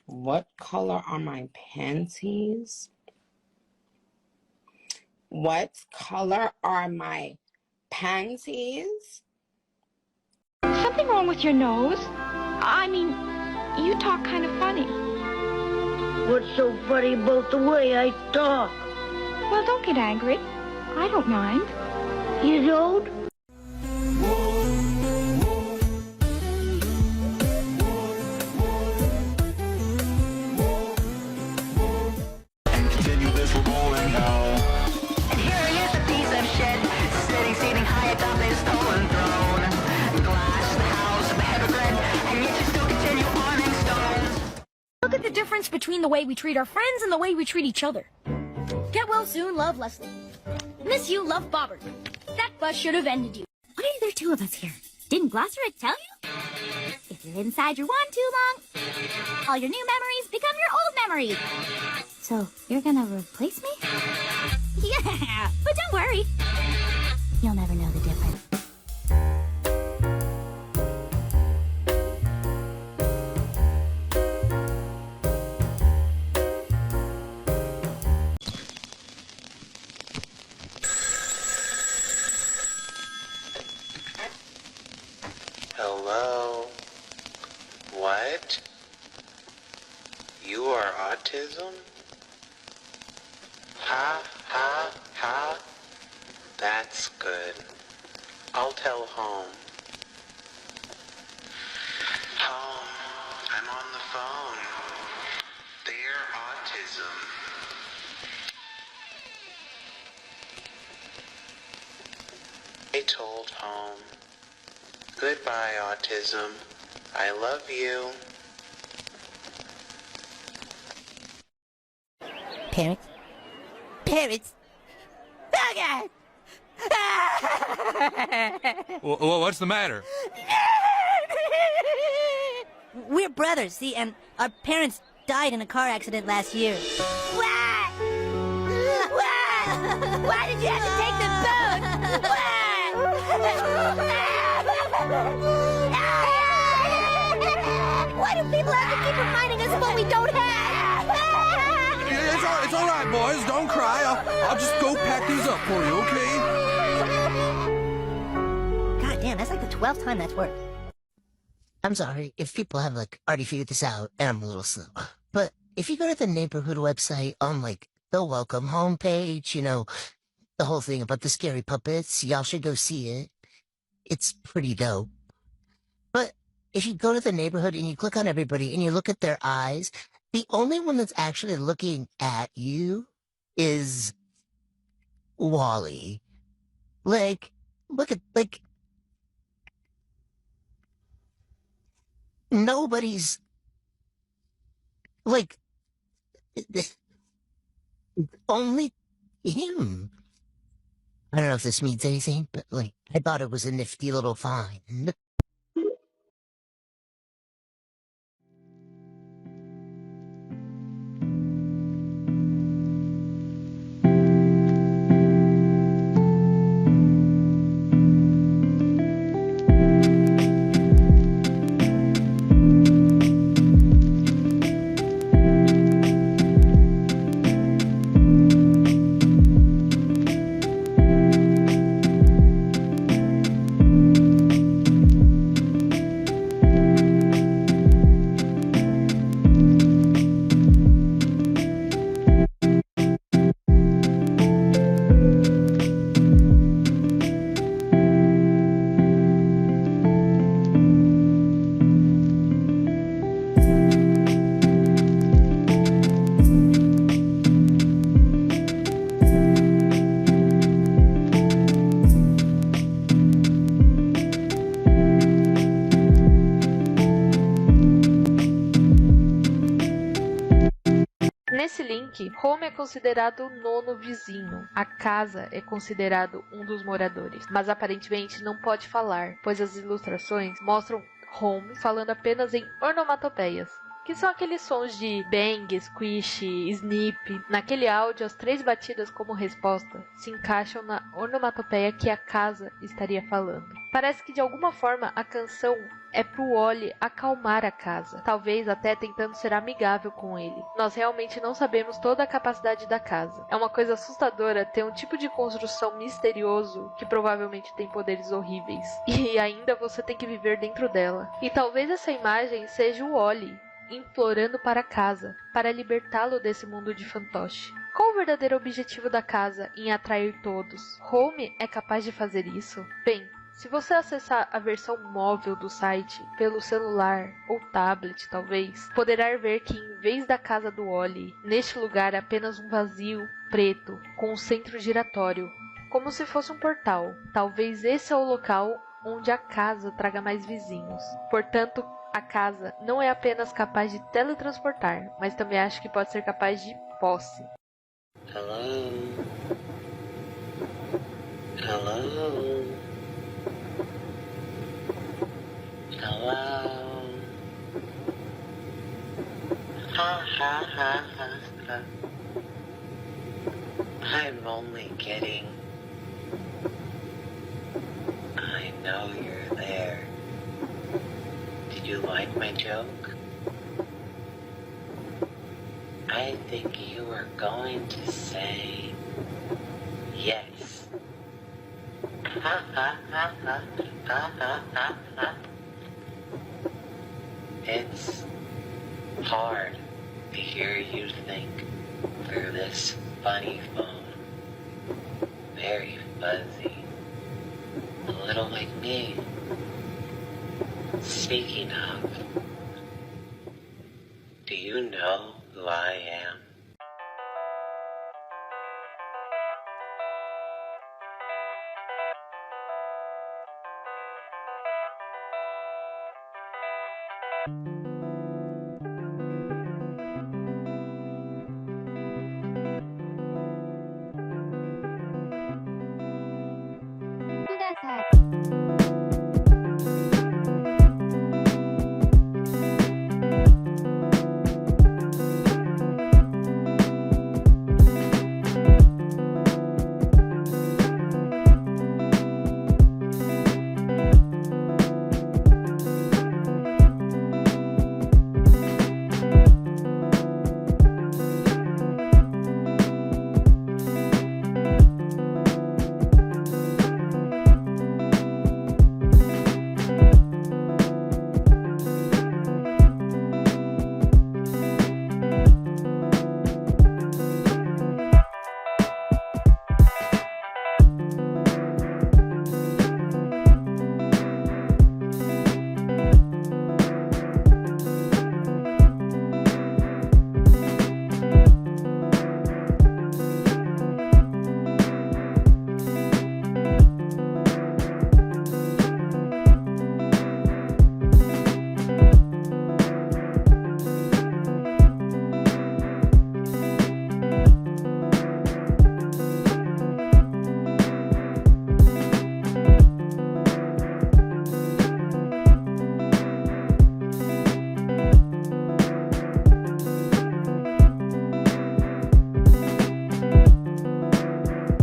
What color are my panties? What color are my panties? Something wrong with your nose? I mean, you talk kind of funny. What's so funny about the way I talk? Well, don't get angry. I don't mind. You don't? Look at the difference between the way we treat our friends and the way we treat each other. Get well soon, love Leslie. Miss you, love Bobbert. That bus should have ended you. Why are there two of us here? Didn't Glosserick tell you? If you're inside your wand too long, all your new memories become your old memories. So, you're gonna replace me? Yeah, but don't worry. You'll never know the difference. Hello? What? You are autism? Ha, ha, ha. That's good. I'll tell home. Home, I'm on the phone. They're autism. I told home. Goodbye, autism. I love you. Parents? Parents? Oh, God! Well, what's the matter? We're brothers, see, and our parents died in a car accident last year. Why? Why? Why did you have to take the boat? Why do people have to keep reminding us what we don't have? It's all right, boys. Don't cry. I'll just go pack these up for you, okay? God damn, that's like the 12th time that's worked. I'm sorry if people have, already figured this out, and I'm a little slow. But if you go to the neighborhood website on, the Welcome Home page, the whole thing about the scary puppets, y'all should go see it. It's pretty dope. But if you go to the neighborhood and you click on everybody and you look at their eyes, the only one that's actually looking at you is Wally. Look at, nobody's, only him. I don't know if this means anything, but, I thought it was a nifty little find. Nesse link, home é considerado o nono vizinho. A casa é considerado um dos moradores, mas aparentemente não pode falar, pois as ilustrações mostram home falando apenas em onomatopeias, que são aqueles sons de bang, squish, snip. Naquele áudio, as 3 batidas como resposta se encaixam na onomatopeia que a casa estaria falando. Parece que de alguma forma a canção é pro Wally acalmar a casa, talvez até tentando ser amigável com ele. Nós realmente não sabemos toda a capacidade da casa. É uma coisa assustadora ter um tipo de construção misterioso que provavelmente tem poderes horríveis. E ainda você tem que viver dentro dela. E talvez essa imagem seja o Wally implorando para a casa, para libertá-lo desse mundo de fantoche. Qual o verdadeiro objetivo da casa em atrair todos? Home é capaz de fazer isso? Bem, se você acessar a versão móvel do site pelo celular ou tablet, talvez, poderá ver que em vez da casa do Wally, neste lugar é apenas um vazio preto com um centro giratório, como se fosse um portal. Talvez esse é o local onde a casa traga mais vizinhos. Portanto, a casa não é apenas capaz de teletransportar, mas também acho que pode ser capaz de posse. Hello? Hello? Hello? Ha ha ha ha ha. I'm only kidding. I know you're there. Did you like my joke? I think you were going to say yes. Ha ha ha ha ha ha ha ha. It's hard to hear you think through this funny phone. Very fuzzy. A little like me. Speaking of, do you know who I am?